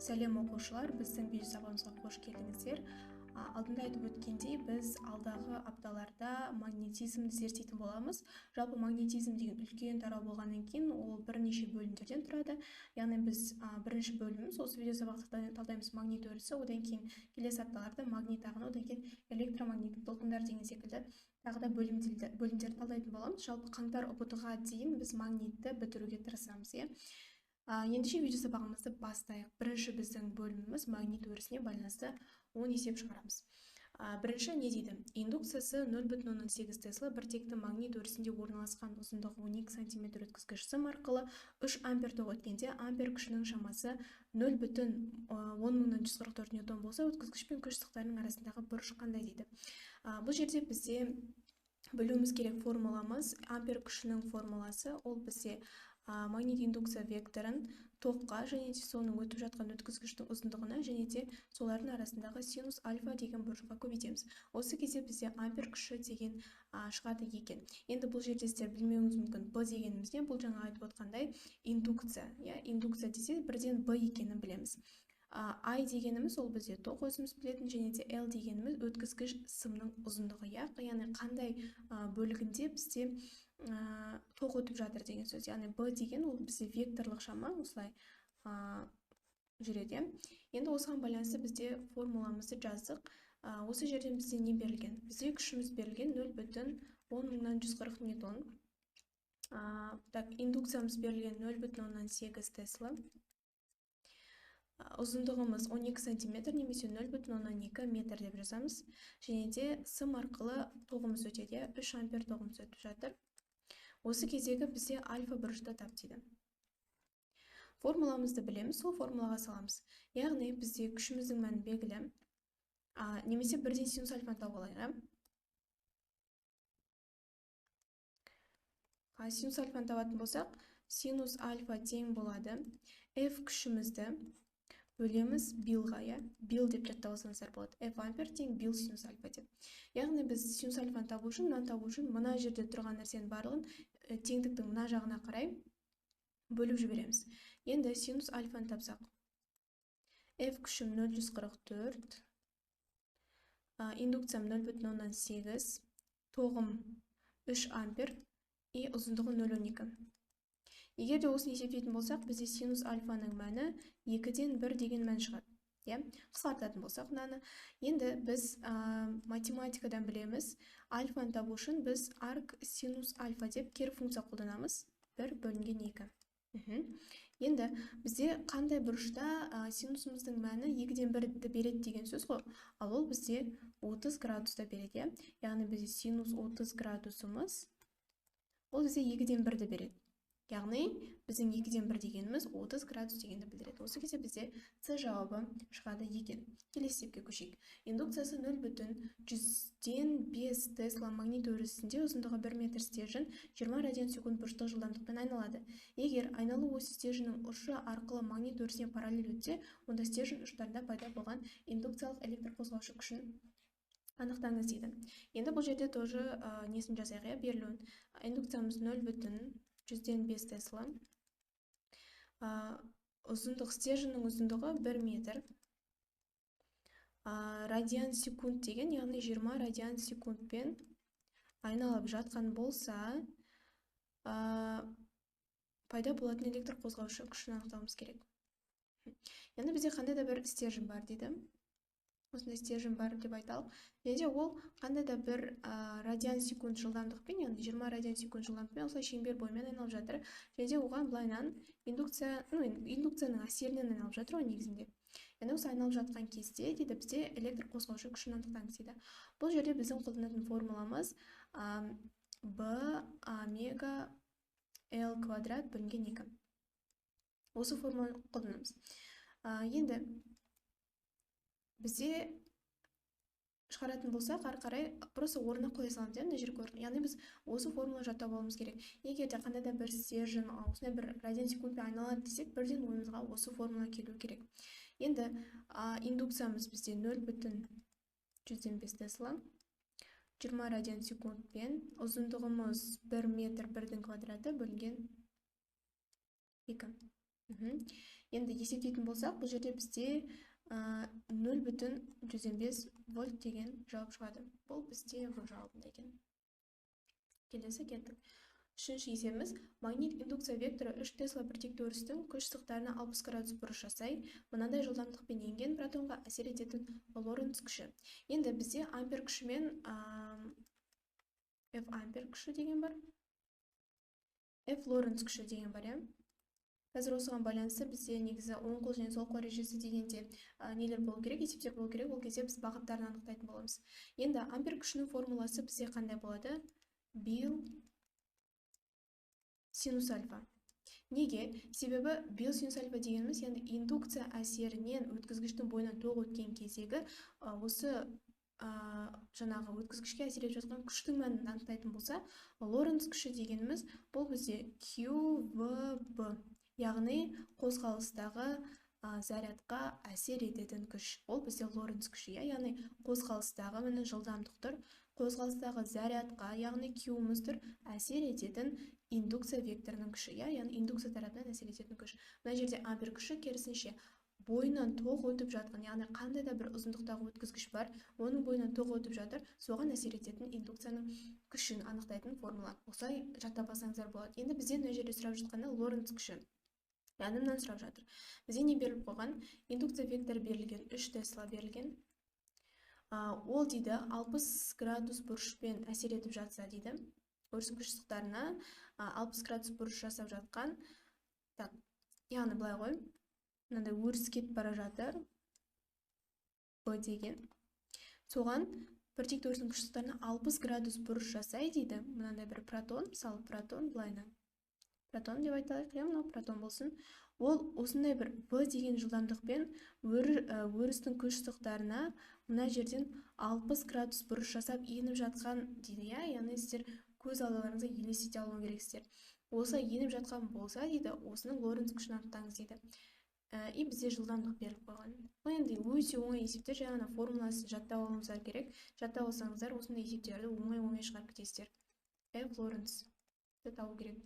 Сәлем оқушылар, біздің видео сабағымызға қош келдіңіздер. Алдында айтып өткендей, біз алдағы апталарда магнетизмді зерттейтін боламыз. Жалпы магнетизм деген үлкен тарау болғаннан кейін ол бірнеше бөлімдерден тұрады. Яғни біз бірінші бөліміміз осы видео сабақта талдаймыз магнит өрісі, одан кейін келесі апталарда магнит ағыны, одан кейін электромагниттік толқындар деген секілді тағы да бөлімдерді талдайтын боламыз. Жалпы қаңтар ұбт-ға дейін біз магнитті бітіруге тырысамыз, иә. Ендеше видео сабағымызды бастайық. Бірінші біздің бөліміміз магнит өрісіне байланысты 10 есеп шығарамыз. Бірінші не дейді? Индукциясы 0,08 Тесла біртекті магнит өрісінде орналасқан ұзындығы 12 см өткізгіш сым арқылы 3 ампер ток өткенде ампер күшінің шамасы 0,10144 ньютон болса, өткізгіш пен күш сызықтарының арасындағы бұрыш қандай дейді. Бұл жерде бізде білуіміз керек формуламыз, ампер күшінің формуласы, ол бізде магнит индукция векторын тоққа және де соның өтіп жатқан өткізгіштің ұзындығына және де солардың арасындағы синус альфа деген бұрышқа көбейтеміз. Осы кезде бізде ампер күші деген шығады екен. Енді бұл жерде сіздер білмеуіңіз мүмкін. Б дегеніміз не? Бұл жаңа айтып отқандай индукция. Индукция десе бірден Б екенін білеміз. I дегеніміз ол бізде тоқ өзіміз білетін, және де L дегеніміз өткізгіш сымның ұзындығы. Яғни қандай бөлігінде бізде тоқ өтіп жатыр деген сөз. Яғни B деген ол бізде векторлық шама, осылай жүреді. Енді осыған байланысты бізде формуламызды жаздық. Осы жерден бізде не берілген? Бізде күшіміз берілген 0,10140 ньютон. Индукциямыз берілген 0,08 Тесла. Ұзындығымыз 12 см немесе 0,12 метр деп жазамыз. Және де сым арқылы тоғымыз өтеді, 3 ампер тоғымыз өтіп жатыр. Осы кездегі бізде альфа бұрышты тап дейді. Формуламызды білеміз, сол формулаға саламыз. Яғни бізде күшіміздің мәні белгілі. Немесе бірден синус альфаны тауып алайық. Синус альфаны табатын болсақ, синус альфа тең болады F күшімізді бөлеміз билға, бил деп жаттап алсаңыздар болады. F ампер тең бил синус альфа деп. Яғни біз синус альфаны табу үшін, мына жерде тұрған нәрсенің барлығын теңдіктің мына жағына қарай бөліп жібереміз. Енді синус альфаны тапсақ. F күшім 0,144, индукциям 0,08, тоғым 3 ампер и ұзындығы 0,12. Егер де осыны есептейтін болсақ, бізде синус альфаның мәні 2-ден 1 деген мән шығады. Қысқартатын болсақ, енді біз математикадан білеміз, альфаны табу үшін біз арк синус альфа деп кері функция қолданамыз. 1 бөлінген 2. Енді бізде қандай бұрышта синусымыздың мәні 2-ден 1-ді береді деген сөз ғой. Ал ол бізде 30 градуста береді. Яғни бізде синус 30 градусымыз ол бізде 2-ден 1-ді береді. Яғни біздің 2-ден 1 дегеніміз 30 градус дегенді білдіреді. Осы кезде бізде С жауабы шығады екен. Келесі есепке көшейік. Индукциясы 0,100-ден 5 Тесла магнит өрісінде ұзындығы 1 метр стержень 20 радиан секунд бұрыштық жылдамдықпен айналады. Егер айналу осі стерженнің ұшы арқылы магнит өрісіне параллель өтсе, онда стержень ұштарында пайда болған индукциялық электр қозғаушы күшін анықтаңыз дейді. Енді бұл жерде тоже несін жазайық, берілуін. Индукциямыз 0,100-ден 5 Тесла. Стерженнің ұзындығы 1 метр. Радиан секунд деген, яғни 20 радиан секундпен айналып жатқан болса, пайда болатын электр қозғаушы күшін анықтауымыз керек. Енді бізде қандай да бір стержен бар дейді. Осындай стержен бар деп айталық. Және ол қандай да бір радиан секунд жылдамдықпен, яғни 20 радиан секунд жылдамдықпен осылай шеңбер бойымен айналып жатыр. Және оған былайынан индукцияның әсерінен айналып жатыр ғой негізінде. Енді осы айналып жатқан кезде дейді бізде электр қозғаушы күшін анықтаңыз дейді. Бұл жерде біздің қолданатын формуламыз B омега L квадрат бөлінген 2. Осы формуланы қолданамыз. Енді бізде шығаратын болсақ, ары қарай просто орнына қоя саламыз, яғни біз осы формула жаттап алуымыз керек. Егер де қандай да бір стержен осындай бір радиан секундпен айналады десек, бірден ойымызға осы формула келу керек. Енді индукциямыз бізде 0,100-ден 5 Тесла, 20 радиан секундпен, ұзындығымыз 1 метр 1-дің квадраты бөлінген 2. Енді есептейтін болсақ, бұл жерде бізде 0,105 вольт деген жауап шығады. Бұл бізде бұл жауабында екен. Келесі кеттік. Үшінші есебіміз: магнит индукция векторы 3 тесла біртекті өрістің күш сызықтарына 60 градус бұрыш жасай, мынандай жылдамдықпен енген протонға әсер ететін Лоренц күші. Енді бізде ампер күші мен F ампер күші деген бар, F Лоренц күші деген бар, Қазір осыған байланысты бізде негізі оң қол және сол қол ережесі дегенде нелер болу керек, есептер болу керек. Ол кезде біз бағыттарын анықтайтын боламыз. Енді ампер күшінің формуласы бізде қандай болады? Бил синус альфа. Неге? Себебі бил синус альфа дегеніміз, яғни индукция әсерінен өткізгіштің бойынан тоқ өткен кездегі осы жаңағы өткізгішке әсер етіп жатқан күштің мәнін анықтайтын болса, Лоренц күші дегеніміз бұл бізде QVB, яғни қозғалыстағы зарядқа әсер ететін күш. Ол бізде Лоренц күші, яғни қозғалыстағы міне жылдамдық тұр, қозғалыстағы зарядқа, яғни Q-мыз тұр, әсер ететін индукция векторының күші, яғни индукция тарапынан әсер ететін күш. Мына жерде ампер күші керісінше бойынан тоқ өтіп жатқан, яғни қандай да бір ұзындықтағы өткізгіш бар, оның бойынан тоқ өтіп жатыр, соған әсер ететін индукцияның күшін анықтайтын формула. Осылай жаттап алсаңыздар болады. Енді бізден мына жерде сұрап жатқаны Лоренц күші. Яғни мынаны сұрап жатыр. Бізде не беріліп қойған? Индукция векторы берілген, 3 тесла берілген. Ол дейді 60 градус бұрышпен әсер етіп жатса дейді. Өрістің күш сызықтарына 60 градус бұрыш жасап жатқан. Так, яғни былай ғой. Мынандай өріс кетіп бара жатыр. Б деген. Соған біртекті өрістің күш сызықтарына 60 градус бұрыш жасай дейді. Мынандай бір протон, мысалы протон былайна. Протон деп айтайық, мынау протон болсын. Ол осындай бір B деген жылдамдықпен өрістің күш сызықтарына мына жерден 60 градус бұрыш жасап еніп жатқан дейді, яғни сіздер көз алдыларыңызға елестете алу керексіздер. Осылай еніп жатқан болса дейді, осының Лоренц күшін анықтаңыз дейді. И бізде жылдамдық беріліп қойған. Бұл енді өте оңай есептер, жаңа формуласын жаттап алуыңыздар керек. Жаттап алсаңыздар, осындай есептерді оңай шығарып кетесіздер. F Лоренц табу керек.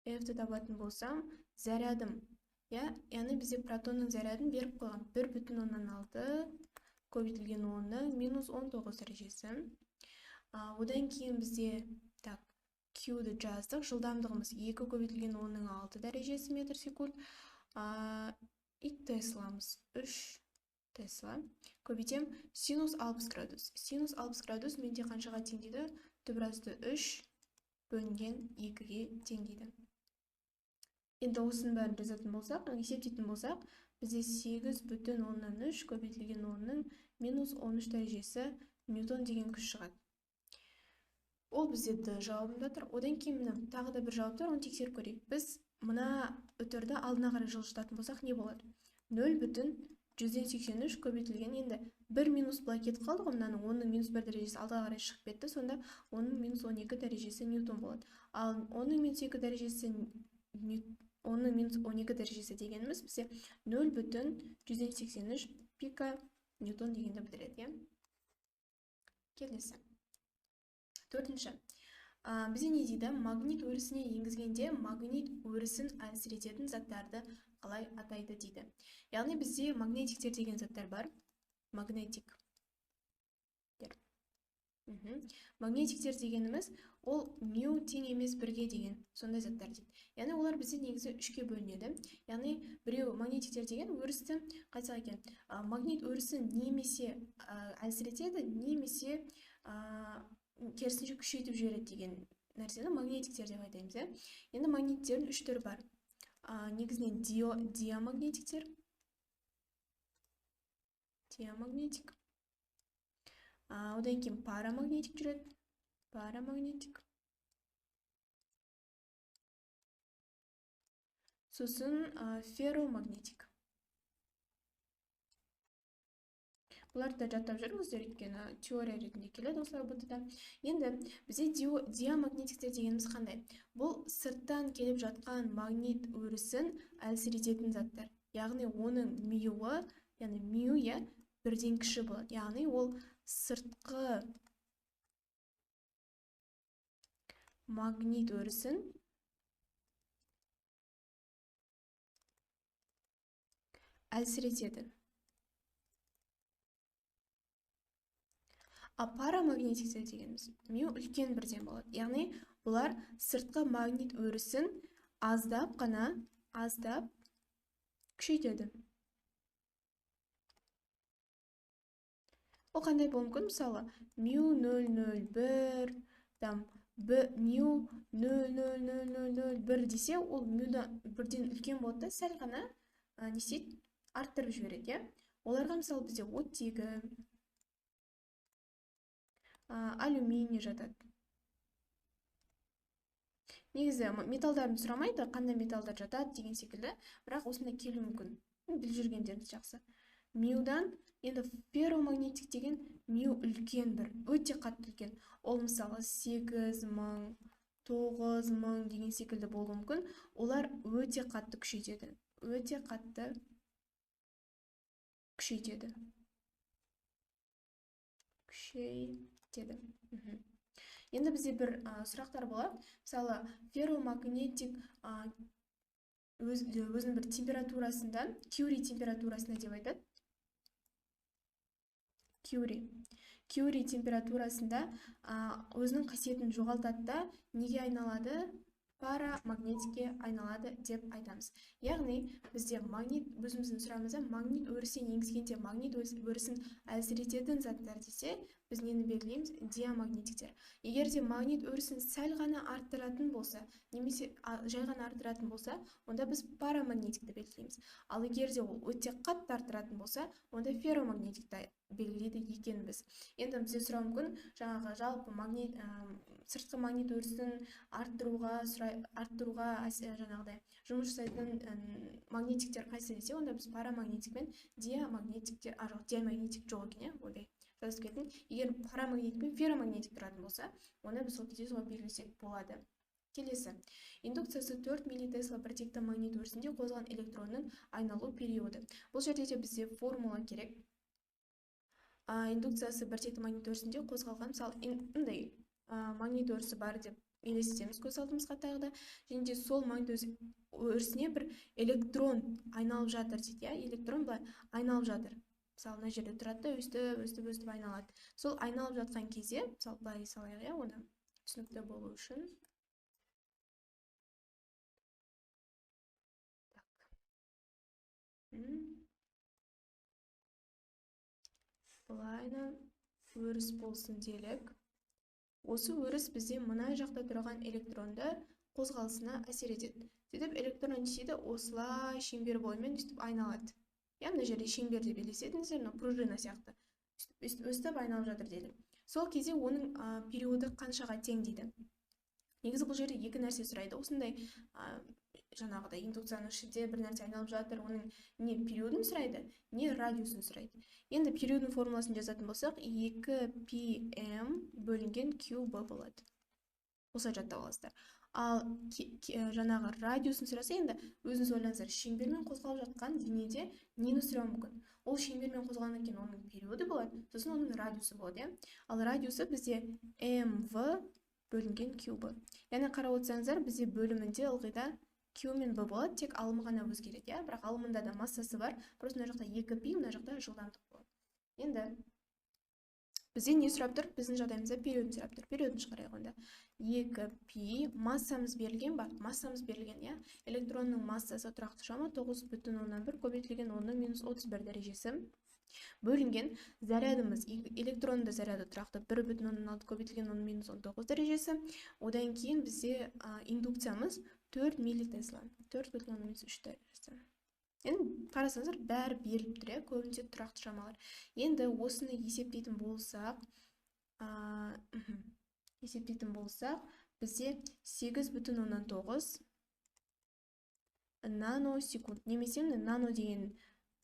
F-ті табатын болсам, зарядым, яғни бізде протонның зарядын беріп қойған 1,6 көбейтілген 10-ны минус 19 дәрежесі. Одан кейін бізде Q-ді жаздық, жылдамдығымыз 2 көбейтілген 10-ның 6 дәрежесі метр секунд. И тесламыз 3 тесла. Көбейтем синус 60 градус. Синус 60 градус менде қаншаға тең дейді? Түбірасты 3 бөлінген 2-ге тең дейді. Енді осының бәрін жазатын болсақ, есептейтін болсақ, бізде 8,3 көбейтілген 10-ның минус 13 дәрежесі ньютон деген күш шығады. Ол бізде D жауабында тұр. Одан кейін тағы да бір жауап тұр, оны тексеріп көрейік. Біз мына үтірді алдына қарай жылжытатын болсақ, не болады? 0,183 көбейтілген, енді 1 минус былай кетіп қалды ғой, мынаның 10-ның минус 1 дәрежесі алдыға қарай шығып кетті, сонда 10-ның минус 12 дәрежесі ньютон болады. Ал 10-ның минус 2 дәрежесі 10-ның минус 12 дәрежесі дегеніміз бізде 0,183 пика ньютон дегенді білдіреді. Келесі. Төртінші. Бізде не дейді? Магнит өрісіне енгізгенде магнит өрісін әсер ететін заттарды қалай атайды дейді. Яғни бізде магнетиктер деген заттар бар. Магнетик. Магнетиктер дегеніміз ол мю тең емес бірге деген сондай заттар дейді. Яғни олар бізде негізі 3-ке бөлінеді. Яғни біреу магнетиктер деген өрісті қайтсақ екен, магнит өрісін немесе әсер етеді, немесе керісінше күшейтіп жібереді деген нәрсені магнетиктер деп айтаймыз. Енді магниттердің 3 түрі бар. Негізінен диамагнетиктер. Диамагнетик. Одан кейін парамагнетик жүреді. Парамагнетик. Сосын ферромагнетик. Бұларды жаттап жүріңіздер, өйткені теория ретінде келеді осылай БТ-да. Енді бізде диамагнетиктер дегеніміз қандай? Бұл сырттан келіп жатқан магнит өрісін әсер ететін заттар. Яғни оның мюі, яғни мю бірден кіші болады. Яғни ол сыртқы магнит өрісін әлсіретеді. Парамагнетиктер дегеніміз мю үлкен бірден болады. Яғни бұлар сыртқы магнит өрісін аздап күшейтеді. Ол қандай болуы мүмкін? Мысалы, мю 0,01, мю 0,0001 десе, ол мюдан бірден үлкен болады да, сәл ғана арттырып жібереді. Оларға мысалы бізде оттегі, алюминий жатады. Негізі металдарын сұрамайды, қандай металдар жатады деген секілді, бірақ осында келу мүмкін. Біліп жүргендеріңіз жақсы. Мюдан, енді ферромагнетик деген мю үлкен бір, өте қатты үлкен. Ол мысалы 8000, 9000 деген секілді болуы мүмкін. Олар өте қатты күшейтеді. Енді бізде бір сұрақтар болады. Мысалы, ферромагнетик өзінің бір температурасында, Кюри температурасында деп айтады. Кюри температурасында өзінің қасиетін жоғалтады да, неге айналады? Парамагнетикке айналады деп айтамыз. Яғни, бізде магнит, өзіміздің сұрамызда магнит өрісін енгізгенде магнит өрісін әлсірететін заттар десе, біз нені белгілейміз? Диамагнетиктер. Егер де магнит өрісін сәл ғана арттыратын болса, немесе жай ғана арттыратын болса, онда біз парамагнетикті белгілейміз. Ал егер де ол өте қатты арттыратын болса, онда ферромагнетикті белгілейді екенбіз. Енді бізде сұрау мүмкін, жаңағы жалпы сыртқы магнит өрісін арттыруға жаңағыдай жұмыс жасайтын магнетиктер қайсы десе, онда біз парамагнетик пен диамагнетиктер, диамагнетик жоқ екен, ондай жазып кеттім. Егер парамагнетик пен ферромагнетик тұратын болса, онда біз сол кезде солай белгілесек болады. Келесі. Индукциясы 4 миллитесла бір текті магнит өрісінде қозған электронның айналу периоды. Бұл жерде де бізде формула керек. Индукциясы бір текті магнит өрісінде қозғалған, мысалы, магнит өрісі бар деп елестетеміз көз алдымызға тағы да, және де сол магнит өрісіне бір электрон айналып жатыр дейді, электрон былай айналып жатыр. Мысалы, мына жерде тұрады да, өстіп айналады. Сол айналып жатқан кезде, мысалы, былай салайық, оны түсінікті болу үшін. Былайна өріс болсын делік. Осы өріс бізде мына жақта тұрған электронды қозғалысына әсер етеді. Сөйтіп электрон не істейді? Осылай шеңбер бойымен өстіп айналады. Мына жерде шеңбер деп елестетіңіздер, пружина сияқты. Өстіп айналып жатыр деді. Сол кезде оның периоды қаншаға тең дейді. Негізі бұл жерде екі нәрсе сұрайды. Осындай жаңағыдай индукцияның ішінде бір нәрсе айналып жатыр, оның не периодын сұрайды, не радиусын сұрайды. Енді периодын формуласын жазатын болсақ, 2πm бөлінген qb болады. Осылай жаттап аласыздар. Ал жаңағы радиусын сұраса, енді өзіңіз ойлаңыздар, шеңбермен қозғалып жатқан денеде нені сұрау мүмкін? Ол шеңбермен қозғалғаннан кейін оның периоды болады, сосын оның радиусы болады. Ал радиусы бізде mv бөлінген qb. Яғни қарап отырсаңыздар, бізде бөлімінде ылғида Q мен B болады, тек алымы ғана өзгереді, бірақ алымында да массасы бар, просто мына жақта 2π, мына жақта жылдамдық болады. Енді бізде не сұрап тұр? Біздің жағдайымызда периодын сұрап тұр. Периодын шығарайық онда. 2π, массамыз берілген ба? Массамыз берілген, электронның массасы тұрақты шама 9,1 көбейтілген 10-31 дәрежесі. Бөлінген зарядымыз, электронды заряды тұрақты 1,6 көбейтілген 10-19 дәрежесі. Одан кейін бізде индукциямыз 4 миллитесла, 4,3 дәрежесі. Енді қарасаңыздар, бәрі беріліп тұр, көбінесе тұрақты шамалар. Енді осыны есептейтін болсақ, бізде 8,9 наносекунд, немесе нано деген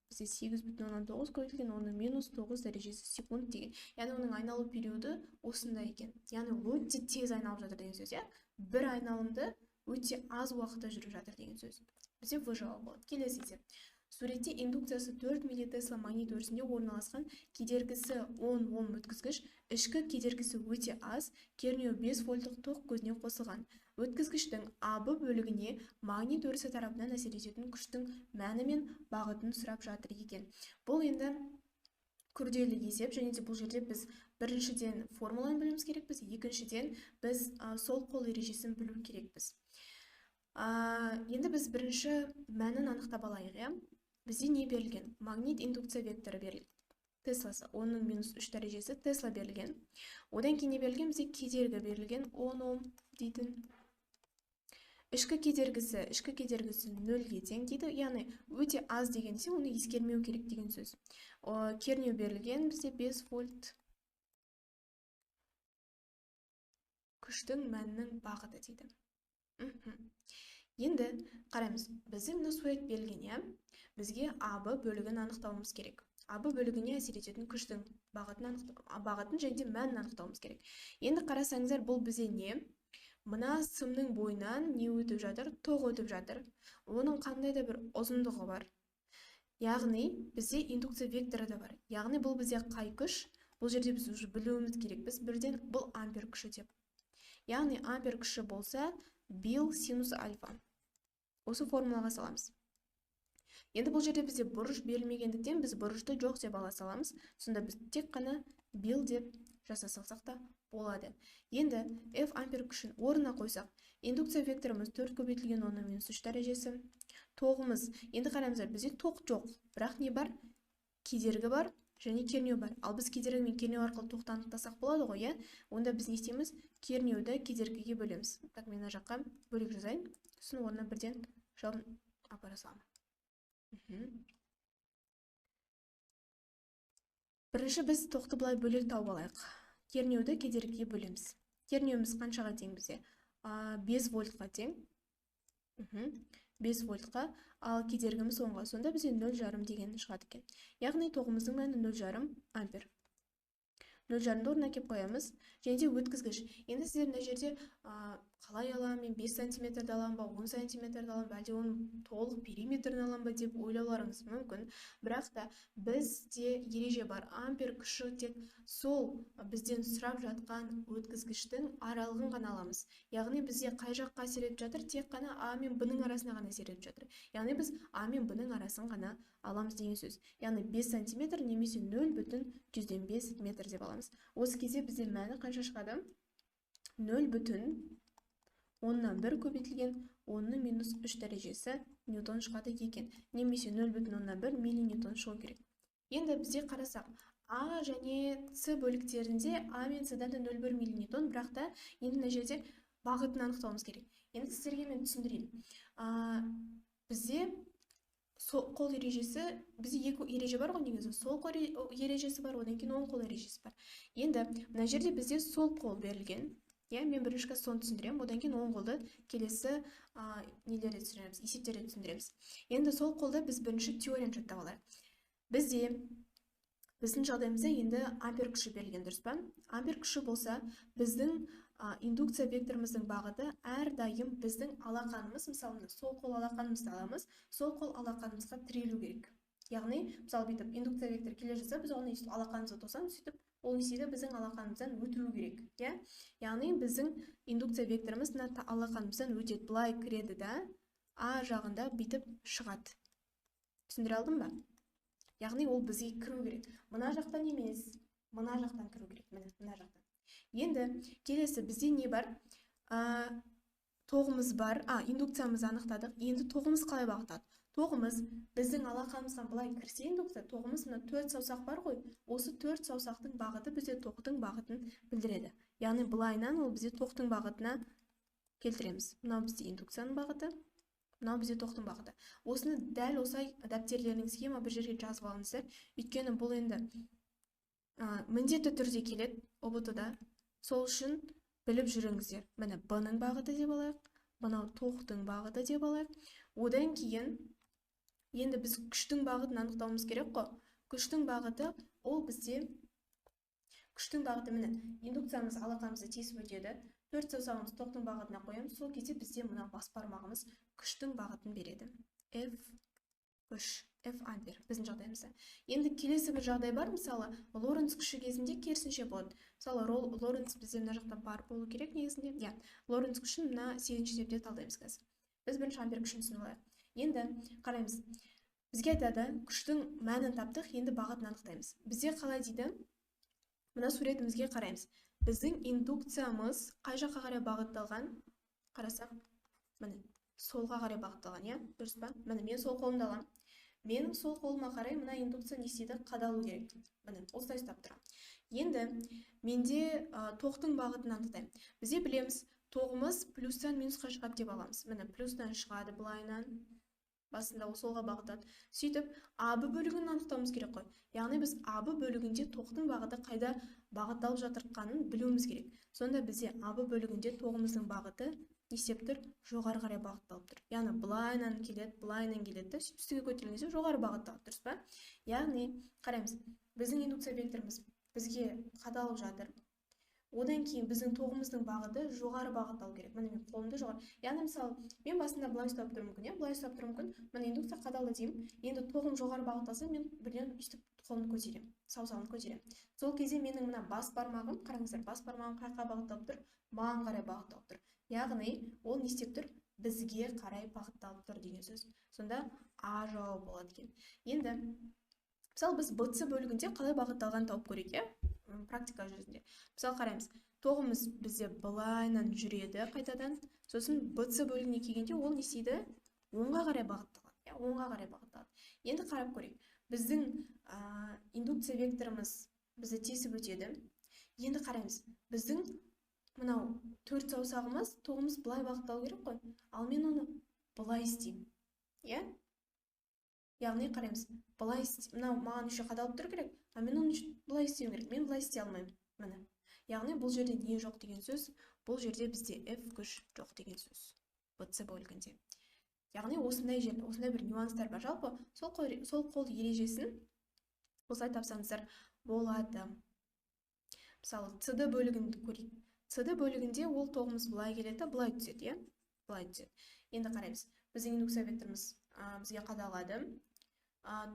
бізде 8,9 көбейтілген 10-9 дәрежесі секунд деген. Яғни оның айналу периоды осында екен. Яғни өте тез айналып жатыр деген сөз. Бір айналымды өте аз уақытта жүріп жатыр деген сөз. Бізде В жауабы болады. Келесі есеп. Суретте индукциясы 4 миллитесла магнит өрісінде орналасқан, кедергісі 10 Ом өткізгіш, ішкі кедергісі өте аз, кернеу 5 вольттық тоқ көзіне қосылған. Өткізгіштің АБ бөлігіне магнит өрісі тарапынан әсер ететін күштің мәні мен бағытын сұрап жатыр екен. Бұл енді күрделі есеп, және де бұл жерде біз біріншіден формуланы білуіміз керекпіз, екіншіден біз сол қол ережесін білу керекпіз. Енді біз бірінші мәнін анықтап алайық. Бізде не берілген? Магнит индукция векторы берілген. Тесласы 10-ның минус 3 дәрежесі Тесла берілген. Одан кейін не берілген? Бізде кедергі берілген 10 Ом дейтін. Ішкі кедергісі 0-ге тең дейді. Яғни өте аз дегенде оны ескермеу керек деген сөз. Кернеу берілген бізде 5 вольт. Күштің мәнінің бағыты дейді. Енді қараймыз, біздің сурет берілген, бізге АБ бөлігін анықтауымыз керек. АБ бөлігіне әсер ететін күштің бағытын және де мәнін анықтауымыз керек. Енді қарасаңыздар, бұл бізде не? Мына сымның бойынан не өтіп жатыр? Тоқ өтіп жатыр. Оның қандай да бір ұзындығы бар. Яғни бізде индукция векторы да бар. Яғни бұл бізде қай күш? Бұл жерде біз уже білуіміз керек. Біз бірден бұл ампер күші деп. Яғни ампер күші болса бил синус альфа. Осы формулаға саламыз. Енді бұл жерде бізде бұрыш берілмегендіктен біз бұрышты жоқ деп ала саламыз. Сонда біз тек қана бил деп жасасақ та болады. Енді F ампер күшін орнына қойсақ, индукция векторымыз 4 көбейтілген 10-ның минус 3 дәрежесі. Тоғымыз, енді қараймыздар, бізде тоқ жоқ, бірақ не бар? Кедергі бар және кернеу бар. Ал біз кедергі мен кернеу арқылы тоқты анықтасақ болады ғой, онда біз не істейміз? Кернеуді кедергіге бөлеміз. Так, мен мына жаққа бөлек жазайын. Сосын орнына бірден жалын апара саламын. Бірінші біз тоқты былай бөлек тауып алайық. Кернеуді кедергіге бөлеміз. Кернеуіміз қаншаға тең бізде? 5 вольтқа тең. 5 вольтқа, ал кедергіміз 10-ға. Сонда бізде 0,5 деген шығады екен. Яғни тоғымыздың мәні 0,5 ампер. 0,5-ді орнына кеп қоямыз. Және де өткізгіш. Енді сіздер мына жерде қалай аламын, мен 5 сантиметрді аламын ба, 10 сантиметрді аламын ба, әлде оның толық периметрін аламын ба деп ойлауларыңыз мүмкін. Бірақ та бізде ереже бар. Ампер күші тек сол бізден сұрап жатқан өткізгіштің аралығын ғана аламыз. Яғни бізде қай жаққа әсер етіп жатыр? Тек қана А мен Б-ның арасына ғана әсер етіп жатыр. Яғни біз А мен Б-ның арасын ғана аламыз деген сөз. Яғни 5 сантиметр немесе 0,5 метр деп аламыз. Осы кезде бізде мәні қанша шығады? 0,1 көбейтілген 10-ның минус 3 дәрежесі ньютон шығады екен. Немесе 0,1 миллиньютон шығу керек. Енді бізде қарасақ, А және С бөліктерінде А мен С-дан да 0,1 миллиньютон, бірақ та енді мына жерде бағытын анықтауымыз керек. Енді сіздерге мен түсіндірейін. Бізде қол ережесі, бізде екі ереже бар ғой негізі. Сол қол ережесі бар, одан кейін оң қол ережесі бар. Енді мына жерде бізде сол қол берілген. Мен бірінші соны түсіндірем, одан кейін оң қолды келесі нелерді түсіндіреміз, есептерді түсіндіреміз. Енді сол қолда біз бірінші теорияны жаттап алайық. Біздің жағдайымызда енді ампер күші берілген, дұрыс па? Ампер күші болса, біздің индукция векторымыздың бағыты әрдайым біздің алақанымыз, мысалы сол қол алақанымызды аламыз, сол қол алақанымызға тірелу керек. Яғни, мысалы бүйтіп индукция вектор келе жатса, біз оны алақанымызды тосамыз, сөйтіп ол не істейді? Біздің алақанымыздан өтуі керек. Яғни біздің индукция векторымыз алақанымыздан өтеді, былай кіреді да, А жағында бүйтіп шығады. Түсіндіре алдым ба? Яғни ол бізге кіру керек. Мына жақтан емес, мына жақтан кіру керек. Мына жақтан. Енді келесі бізде не бар? Тоғымыз бар. Индукциямызды анықтадық. Енді тоғымыз қалай бағытады? Тоғымыз біздің алақанымыздан былай кірсе индукция, тоғымыз мына 4 саусақ бар ғой. Осы 4 саусақтың бағыты бізде тоқтың бағытын білдіреді. Яғни былайынан ол бізде тоқтың бағытына келтіреміз. Мынау бізде индукцияның бағыты, мынау бізде тоқтың бағыты. Осыны дәл осылай дәптертеріңізге бір жерге жазып алыңыздар. Өйткені бұл енді міндетті түрде келеді ұбт-да. Сол үшін біліп жүріңіздер. Міне Б-ның бағыты деп алайық, мынау тоқтың бағыты деп алайық. Одан кейін енді біз күштің бағытын анықтауымыз керек қой. Күштің бағыты ол бізде міне индукциямыз алақанымызды тесіп өтеді. 4 саусағымыз тоқтың бағытына қоямыз. Сол кезде бізде мына бас бармағымыз күштің бағытын береді. F күш F ампер біздің жағдайымызда. Енді келесі бір жағдай бар, мысалы Лоренц күші кезінде керісінше болады. Мысалы Лоренц бізде мына жақта бар болу керек негізінде. Иә, Лоренц күшін мына 8-ші есепте талдаймыз қазір. Біз бірінші ампер күшін түсініп алайық. Енді қараймыз. Бізге айтады, күштің мәнін таптық, енді бағытын анықтаймыз. Бізде қалай дейді? Мына суретімізге қараймыз. Біздің индукциямыз қай жаққа қарай бағытталған? Қарасақ, міне, солға қарай бағытталған, иә? Дұрыс па? Міне, мен сол қолымды аламын. Менің сол қолыма қарай мына индукция не істейді? Қадалу керек. Міне, осылай ұстап тұрамын. Енді менде тоқтың бағытын анықтаймын. Бізде білеміз, тоғымыз плюстан минусқа шығады деп аламыз. Міне, плюстан шығады былайынан. Басында ол солға бағыттады. Сөйтіп, АБ бөлігін анықтауымыз керек қой. Яғни біз АБ бөлігінде тоқтың бағыты қайда бағытталып жатырғанын білуіміз керек. Сонда бізде АБ бөлігінде тоғымыздың бағыты не істеп тұр? Жоғары қарай бағытталып тұр. Яғни былайынан келеді, үстіге көтерілгенде жоғары бағытталып, дұрыс па? Яғни, қараймыз, біздің индукция векторымыз бізге қадалып жатыр. Одан кейін біздің тоғымыздың бағыты жоғары бағытталу керек. Міне мен қолымды жоғары. Яғни мысалы, мен басында былай ұстап тұрмын мүмкін, былай ұстап тұрмын мүмкін. Міне индукция қадалды деймін. Енді тоғым жоғары бағытталса, мен бірден үстіп қолымды көтеремін, саусағымды көтеремін. Сол кезде менің мына бас бармағым, қараңыздар, бас бармағым қайқа бағытталып тұр? Маған қарай бағытталып тұр. Яғни, ол не істеп тұр? Бізге қарай бағытталып тұр деген сөз. Сонда А жауабы болады екен. Енді, мысалы біз БЦ бөлігінде қалай бағытталғанын тауып көрейік, иә? Практика жүзінде. Мысалы қараймыз, тоғымыз бізде былайынан жүреді қайтадан. Сосын БЦ бөлігіне келгенде ол не істейді? Оңға қарай бағытталады. Я, оңға қарай бағытталады. Енді қарап көрейік. Біздің индукция векторымыз бізді тесіп өтеді. Енді қараймыз. Біздің мынау 4 саусағымыз, тоғымыз былай бағытталу керек қой. Ал мен оны былай істеймін. Иә? Яғни қараймыз, былай мынау маған еще қадалып тұр керек, а мен оны былай істеуім керек. Мен былай істей алмаймын. Міне. Яғни бұл жерде не жоқ деген сөз? Бұл жерде бізде F күш жоқ деген сөз. БЦ бөлігінде. Яғни осындай бір нюанстар бар. Жалпы сол қол ережесін осылай тапсаңыздар болады. Мысалы, CD бөлігінде көрейік. CD бөлігінде ол тоғымыз былай келеді, былай түседі, иә? Былай түседі. Енді қараймыз. Біздің индукция векторымыз бізге қадалады.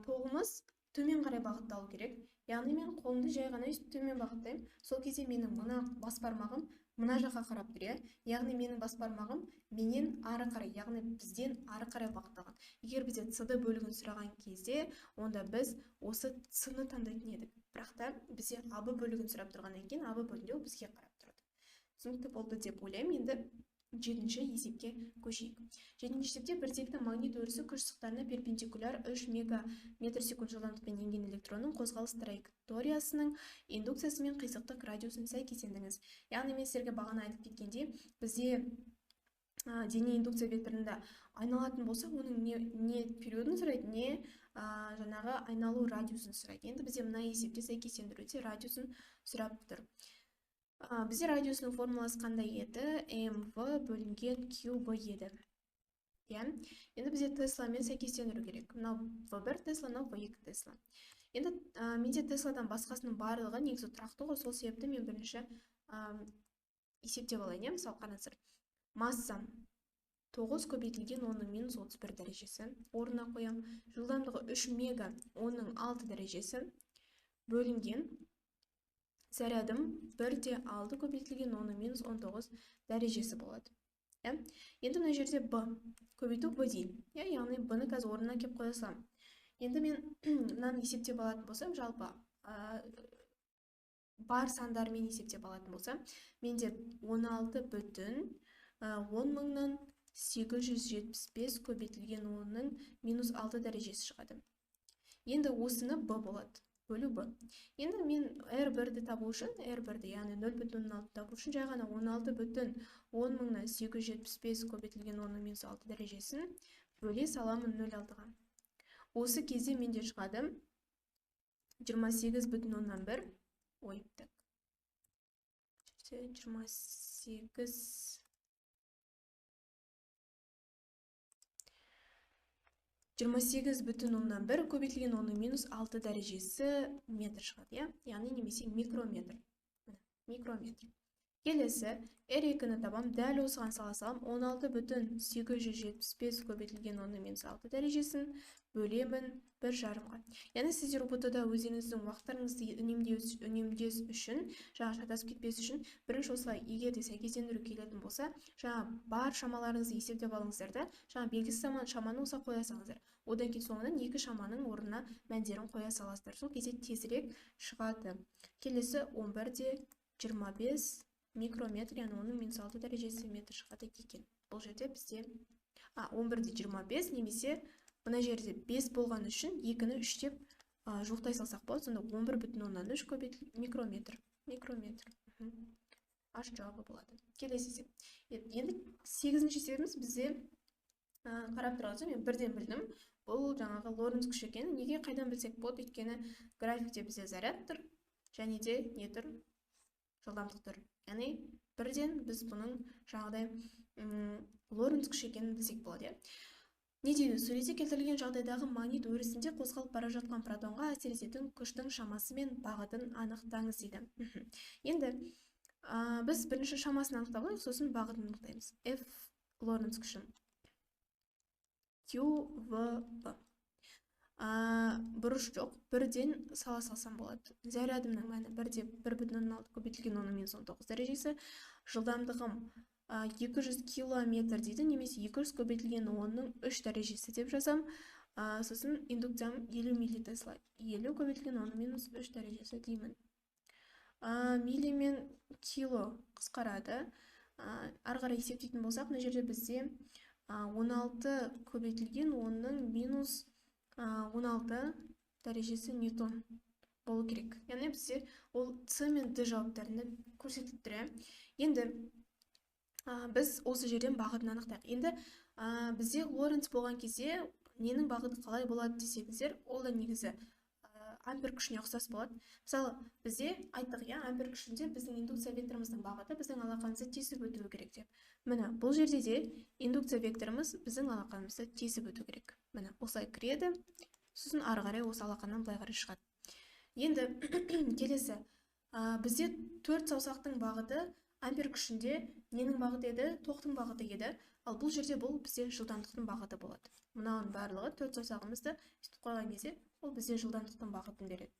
Тоғымыз төмен қарай бағытталу керек. Яғни мен қолымды жай ғана төмен бағыттаймын. Сол кезде менің мына бас бармағым мына жаққа қарап тұр, иә? Яғни менің бас бармағым менен ары қарай, яғни бізден ары қарай бағытталған. Егер бізде CD бөлігін сұраған кезде, онда біз осы C-ны таңдайтын едік. Бірақ та бізде AB бөлігін сұрап тұрғаннан кейін AB бөлігінде ол бізге қарап тұрады. Түсінікті болды деп ойлаймын. Енді 7-ші есепке көшейік. 7-ші есепте біртекті магнит өрісі күш сызықтарына перпендикуляр 3 мегаметр секунд жылдамдықпен енген электронның қозғалыс траекториясының индукциясы мен қисықтық радиусын сәйкестендіріңіз. Яғни мен сіздерге бағана айтып кеткенде, бізде дене индукция векторында айналатын болса, оның не периодын сұрайды, не жаңағы айналу радиусын сұрайды. Енді бізде мына есепте сәйкестендіруде радиусын сұрап тұр. Бізде радиусының формуласы қандай еді? МВ бөлінген QB еді. Енді бізде Тесламен сәйкестендіру керек. Мынау V1 Тесла, мынау V2 Тесла. Енді менде Тесладан басқасының барлығы негізі тұрақты ғой, сол себепті мен бірінші есептеп алайын. Мысалы қараңыздар. Массам 9 көбейтілген 10⁻31 дәрежесі. Орнына қоям. Жылдамдығы 3 мега 10⁻6 дәрежесі бөлінген зарядым 1/6 көбейтілген 10⁻19 дәрежесі болады. Енді мына жерде B көбейту B дейін. Яғни B-ны қазір орнына кеп қоя саламын. Енді мен мынаны есептеп алатын болсам, жалпы бар сандармен есептеп алатын болсам, менде 16,10,875 көбейтілген 10⁻6 дәрежесі шығады. Енді осыны B болады. Бөлу B. Енді мен R1-ді табу үшін, яғни 0,6 табу үшін жай ғана 16,10,875 көбейтілген 10⁻6 дәрежесін бөле саламын 0,6-ға. Осы кезде менде шығады 28,1. Ой, так. 28,1 көбейтілген 10⁻6 дәрежесі метр шығады, яғни немесе микрометр. Микрометр. Келесі R2-ні табам, дәл осыған саласам, 16,875 көбейтілген 10-6 дәрежесін бөлемін 1,5-ға. Яғни сіздер ұбт-да өзіңіздің уақыттарыңызды үнемдес үшін, жаңа шатасып кетпес үшін, бірінші осылай егер де сәйкестендіру келетін болса, жаңа бар шамаларыңызды есептеп алыңыздар да, жаңа белгісіз шаманы осылай қоя салыңыздар. Одан кейін соңынан екі шаманың орнына мәндерін қоя саласыздар. Сол кезде тезірек шығады. Келесі 11,25 микрометр, яғни оның -6 дәрежесі метр шығады екен. Бұл жерде бізде 11,25 немесе мына жерде 5 болған үшін 2-ні 3 деп жоқтай салсақ болады. Сонда 11,3 көбейтілген микрометр. Аш жауабы болады. Келесі есеп. Енді 8-ші есебіміз бізде қарап тұрғанымызда мен бірден білдім. Бұл жаңағы Лоренц күші екен. Неге қайдан білсек болады? Өйткені графикте бізде заряд тұр, және де не тұр? Жылдамдық тұр. Яғни бірден біз бұның жаңағыдай Лоренц күші екенін білсек болады. Не дейді? Суретте келтірілген жағдайдағы магнит өрісінде қозғалып бара жатқан протонға әсер ететін күштің шамасы мен бағытын анықтаңыз дейді. Енді біз бірінші шамасын анықтап алайық, сосын бағытын анықтаймыз. F Лоренц күші. QVB. Бұрыш жоқ, бірден сала салсам болады. Зарядымның мәні 1,6 көбейтілген 10-19 дәрежесі. Жылдамдығым 200 километр дейді, немесе 200 көбейтілген 10-3 дәрежесі деп жазам. Сосын индукциям 50 миллитесла. 50 көбейтілген 10-3 дәрежесі деймін. Милли мен кило қысқарады. Ары қарай есептейтін болсақ, мына жерде бізде 16 көбейтілген 10-16 дәрежесі ньютон болу керек. Яғни бізде ол С мен Д жауаптарында көрсетіп тұр. Енді біз осы жерден бағытын анықтайық. Енді бізде Лоренц болған кезде ненің бағыты қалай болады десеңіздер, ол да негізі ампер күшіне ұқсас болады. Мысалы, бізде айттық, ампер күшінде біздің индукция векторымыздың бағыты біздің алақанымызды тесіп өтуі керек деп. Міне, бұл жерде де индукция векторымыз біздің алақанымызды тесіп өту керек. Міне, осылай кіреді, сосын ары қарай осы алақаннан былай қарай шығады. Енді келесі, бізде 4 саусақтың бағыты ампер күшінде ненің бағыты еді? Тоқтың бағыты еді. Ал бұл жерде бұл бізде жылдамдықтың бағыты болады. Мынауын барлығы 4 саусағымызды үстіп қойған кезде ол бізде жылдамдықтың бағытын береді.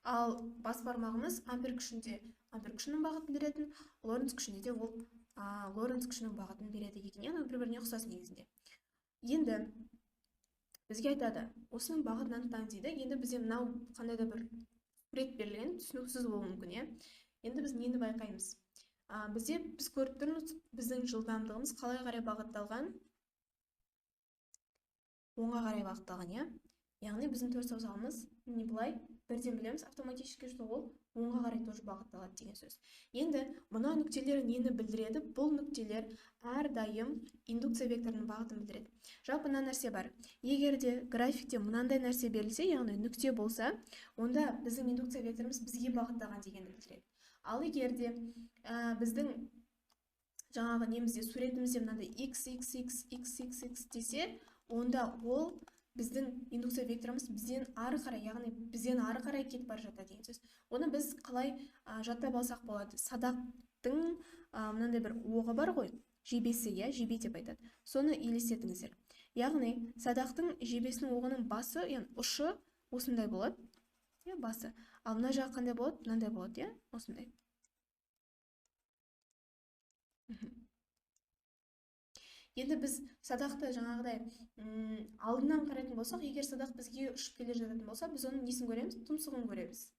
Ал бас бармағымыз ампер күшінде ампер күшінің бағытын беретін, Лоренц күшінде де ол Лоренц күшінің бағытын береді екен. Яғни бір-біріне ұқсас негізінде. Енді бізге айтады, осының бағытын анықтаңыз дейді. Енді бізде мынау қандай да бір сурет берілген, түсініксіз болуы мүмкін. Енді біз нені байқаймыз? Біз көріп тұрмыз, біздің жылдамдығымыз қалай қарай бағытталған? Оңға қарай бағытталған, Яғни біздің 4 саусағымыз не былай бірден білеміз, автоматически что ол оңға қарай тоже бағытталады деген сөз. Енді мына нүктелер нені білдіреді? Бұл нүктелер әрдайым индукция векторының бағытын білдіреді. Жалпы мына нәрсе бар. Егер де графикте мынандай нәрсе берілсе, яғни нүкте болса, онда біздің индукция векторымыз бізге бағытталған дегенді білдіреді. Ал егер де біздің жаңағы немізде суретімізде мынандай x десе, онда ол біздің индукция векторымыз бізден ары қарай, яғни бізден ары қарай кетіп бара жатады деген сөз. Оны біз қалай жаттап алсақ болады? Садақтың мынандай бір оғы бар ғой, жебесі, жебе деп айтады. Соны елестетіңіздер. Яғни садақтың жебесінің оғының басы, яғни ұшы осындай болады, басы. Ал мына жағы қандай болады? Мынандай болады, осындай. Енді біз садақты жаңағыдай алдынан қарайтын болсақ, егер садақ бізге ұшып келе жататын болса, біз оның несін көреміз? Тұмсығын көреміз.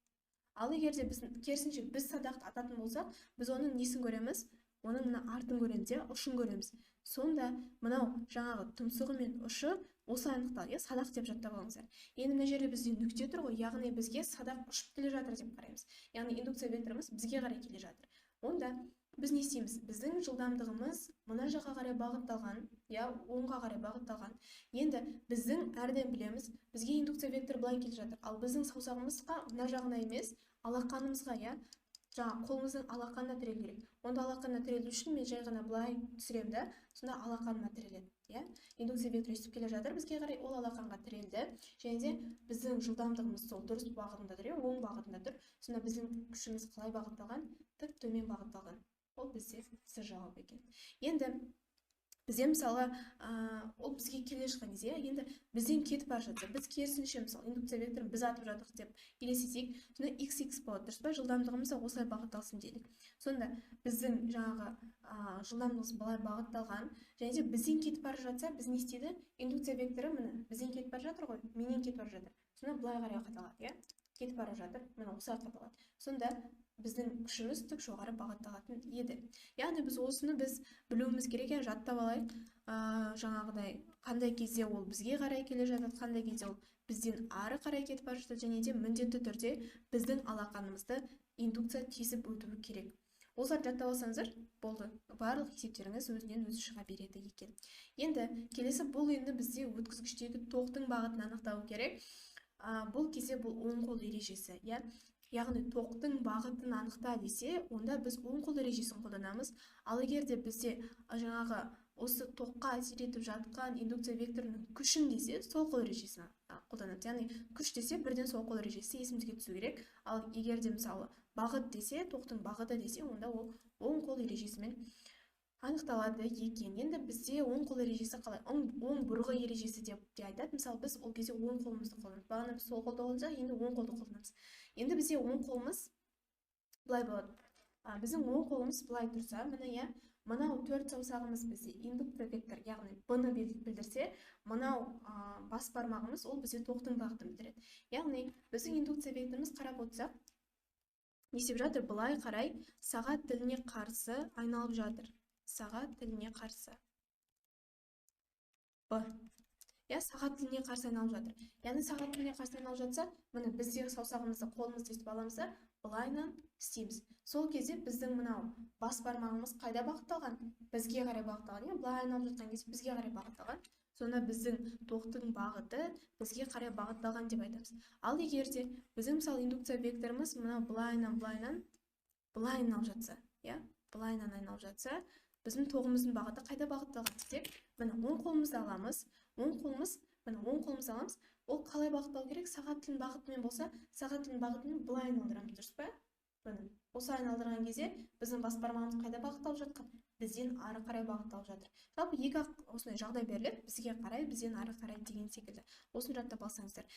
Ал егер де біз керісінше біз садақты ататын болсақ, біз оның несін көреміз? Оның мына артын көреміз, ұшын көреміз. Сонда мынау жаңағы тұмсығы мен ұшы осы анықталады, садақ деп жаттап алыңыздар. Енді мына жерде бізде нүкте тұр ғой, яғни бізге садақ ұшып келе жатыр деп қараймыз. Яғни индукция векторымыз бізге қарай келе жатыр. Онда біз не істейміз? Біздің жылдамдығымыз мына жаққа қарай бағытталған, оңға қарай бағытталған. Енді біздің әрдайым білеміз, бізге индукция векторы былай келе жатыр. Ал біздің саусағымызға мына жағына емес, алақанымызға, жаңа қолымыздың алақанына тірелу керек. Онда алақанына тірелу үшін мен жай ғана былай түсірем да, сонда алақаныма тіреледі. Индукция векторы өстіп келе жатыр, бізге қарай ол алақанға тірелді. Және де біздің жылдамдығымыз сол дұрыс бағытында тұр, оң бағытында тұр. Сонда біздің күшіміз қалай бағытталған? Тік төмен бағытталған. ол бізде с жауабы екен. Енді бізде мысалы ол бізге келе жатқан кезде, енді бізден кетіп бара жатса, біз керісінше мысалы индукция векторын біз атып жатық деп елестетейік, сонда xx болады, дұрыс па? Жылдамдығымыз да осылай бағытталсын делік. Сонда біздің жаңағы жылдамдығымыз былай бағытталған, және де бізден кетіп бара жатса, біз не істейді? Индукция векторы міне бізден кетіп бара жатыр ғой, менен кетіп бара жатыр. Сонда былай қарай қайталады, иә? Кетіп бара жатыр, міне осылай қайталады. Сонда біздің күшіміз тік жоғары бағытталатын еді. Яғни біз осыны білуіміз керек, жаттап алайық. Жаңағыдай қандай кезде ол бізге қарай келе жатады, қандай кезде ол бізден ары қарай кетіп бара жатады, және де міндетті түрде біздің алақанымызды индукция тесіп өтуі керек. Осыларды жаттап алсаңыздар болды, барлық есептеріңіз өзінен өзі шыға береді екен. Енді келесі бұл енді бізде өткізгіштегі тоқтың бағытын анықтау керек. Бұл кезде бұл оң қол ережесі, яғни тоқтың бағытын анықта десе, онда біз оң қол ережесін қолданамыз. Ал егер де бізде жаңағы осы тоққа әсер етіп жатқан индукция векторының күшін десе, сол қол ережесін қолданамыз. Яғни күш десе, бірден сол қол ережесі есімізге түсу керек. Ал егер де мысалы бағыт десе, тоқтың бағыты десе, онда ол оң қол ережесімен анықталады екен. Енді бізде оң қол ережесі қалай? Оң бұрғы ережесі деп айтады. Мысалы біз ол кезде оң қолымызды қолданамыз. Бағана біз сол қолды қолдансақ, енді оң қолды қолданамыз. Енді бізде оң қолымыз былай болады. Біздің оң қолымыз былай тұрса, мынау 4 саусағымыз бізде индукция вектор, яғни b-ны білдірсе, мынау бас бармағымыз ол бізде тоқтың бағытын білдіреді. Яғни біздің индукция векторымыз қарап отырсақ, не істеп жатыр? Былай қарай сағат тіліне қарсы айналып жатыр. Сағат тіліне қарсы. Б. Сағат тіліне қарсы айналып жатыр. Яғни сағат тіліне қарсы айналып жатса, міне біздегі саусағымызды қолымызды естіп аламыз да, былайынан істейміз. Сол кезде біздің мынау бас бармағымыз қайда бағытталған? Бізге қарай бағытталған. Былай айналып жатқан кезде бізге қарай бағытталған. Сонда біздің тоқтың бағыты бізге қарай бағытталған деп айтамыз. Ал егер де біздің мысалы индукция векторымыз мынау былайынан былай айналып жатса, былайынан айналып жатса, біздің тоғымыздың бағыты қайда бағытталған десек, міне оң қолымызды аламыз. Оң қолымызды аламыз. Ол қалай бағытталу керек? Сағат тілінің бағытымен болса, сағат тілінің бағытымен былай айналдырамыз, дұрыс па? Осы айналдырған кезде біздің бас бармағымыз қайда бағытталып жатқан? Бізден ары қарай бағытталып жатыр. Жалпы екі осындай жағдай беріледі, бізге қарай, бізден ары қарай деген секілді. Осыны жаттап алсаңыздар.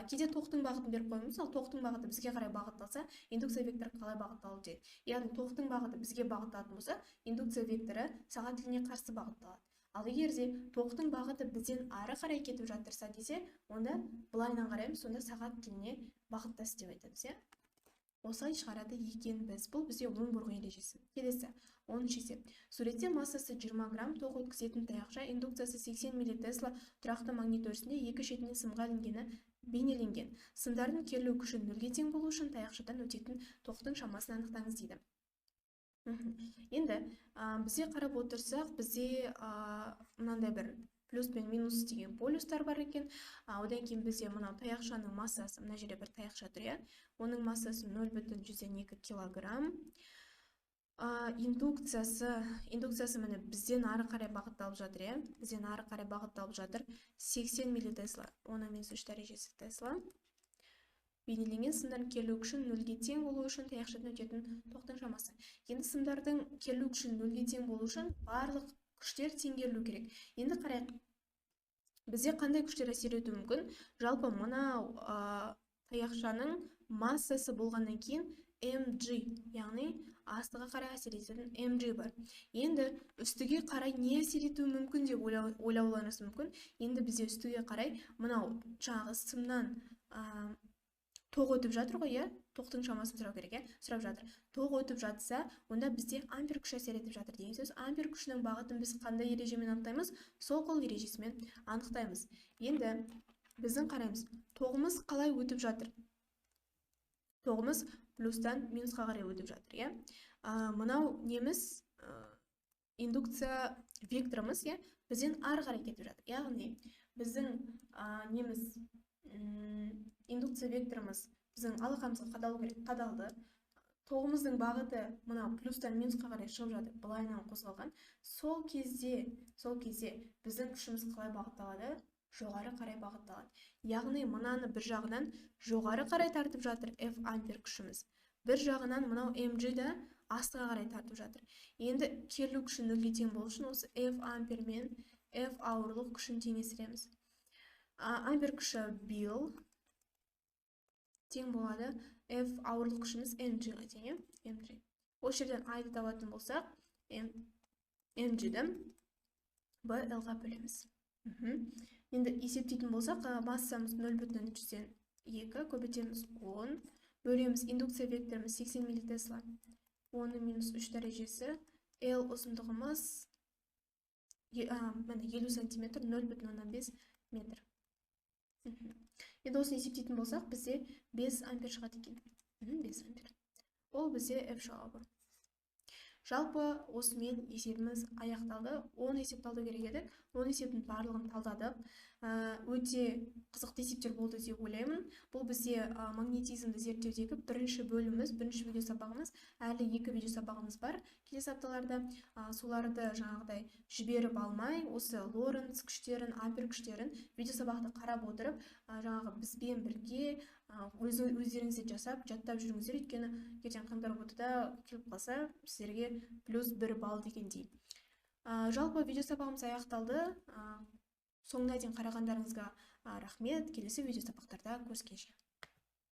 Кейде тоқтың бағытын беріп қоймыз, ал тоқтың бағыты бізге қарай бағытталса, индукция векторы қалай бағытталады дейді. Яғни тоқтың бағыты бізге бағытталатын болса, индукция векторы сағат тіліне қарсы бағытталады. Ал егер де тоқтың бағыты бізден ары қарай кетіп жатырса десе, онда былайынан қараймыз, сонда сағат тіліне бағыттас деп айтамыз, Осылай шығарады екен біз. Бұл бізде оң бұрғы ережесі. Келесі, 10-шы есеп. Суретте массасы 20 грамм тоқ өткізетін таяқша, индукциясы 80 миллитесла тұрақты магнит өрісінде екі шетінен сымға ілінгені бейнеленген. Сымдардың керілу күші 0-ге тең болу үшін таяқшадан өтетін тоқтың шамасын анықтаңыз дейді. Енді бізде қарап отырсақ, бізде мынандай бір плюс пен минус деген полюстар бар екен. Одан кейін бізде мынау таяқшаның массасы, мына жерде бір таяқша тұр, оның массасы 0,2 килограмм. Индукциясы міне бізден ары қарай бағытталып жатыр, бізден ары қарай бағытталып жатыр. 80 миллитесла, оның минус 3 дәрежесі тесла. Бейнеленген сымдардың керілу күші 0-ге тең болу үшін таяқшадан өтетін тоқтың шамасы. Енді сымдардың керілу күші 0-ге тең болу үшін барлық күштер теңгерілу керек. Енді қарайық, бізде қандай күштер әсер етуі мүмкін? Жалпы мынау таяқшаның массасы болғаннан кейін mg, яғни астыға қарай әсер ететін mg бар. Енді үстіге қарай не әсер етуі мүмкін деп ойлауларыңыз мүмкін. Енді бізде үстіге қарай мынау жаңағы сымнан тоқ өтіп жатыр ғой, тоқтың шамасын сұрау керек, сұрап жатыр. Тоқ өтіп жатса, онда бізде ампер күші әсер етіп жатыр деген сөз. Ампер күшінің бағытын біз қандай ережемен анықтаймыз? Сол қол ережесімен анықтаймыз. Енді біздің қараймыз, тоғымыз қалай өтіп жатыр? Тоғымыз плюстан минусқа қарай өтіп жатыр, Мынау неміз индукция векторымыз, бізден ары қарай кетіп жатыр. Яғни біздің неміз индукция векторымыз біздің алақанымызға қадалу керек, қадалды. Тоғымыздың бағыты мына плюстан минусқа қарай шығып жатыр, былайынан қозғалған. Сол кезде біздің күшіміз қалай бағытталады? Жоғары қарай бағытталады. Яғни мынаны бір жағынан жоғары қарай тартып жатыр F ампер күшіміз. бір жағынан мынау mg да астыға қарай тартып жатыр. Енді керілу күші нөлге тең болу үшін осы F ампер мен F ауырлық күшін теңестіреміз. Ампер күші Bill тең болады F ауырлық күшіміз mg-ға тең, mg. Осы жерден I-ды табатын болсақ, mg-ді BL-ға бөлеміз. Енді есептейтін болсақ, массамыз 0,3-2 көбейтеміз 10, бөлеміз индукция векторымыз 80 миллитесла, 10-3 дәрежесі, L ұзындығымыз 50 сантиметр, 0,5 метр. Енді осыны есептейтін болсақ, бізде 5 ампер шығады екен. 5 ампер. Ол бізде F жауабы. Жалпы осымен есебіміз аяқталды. 10 есеп талдау керек еді. 10 есептің барлығын талдадық. Өте қызықты есептер болды деп ойлаймын. Бұл бізде магнетизмді зерттеудегі бірінші бөліміміз, бірінші видео сабағымыз. Әлі 2 видео сабағымыз бар келесі апталарда. Соларды жаңағыдай жіберіп алмай, осы Лоренц күштерін, ампер күштерін видео сабақты қарап отырып, жаңағы бізбен бірге өздеріңізде жасап, жаттап жүріңіздер, өйткені ертең қаңтар ботыда келіп қалса, сіздерге +1 балл дегендей. Жалпы видео сабағымыз аяқталды. Соңына дейін қарағандарыңызға рахмет. Келесі видео сабақтарда көріскенше.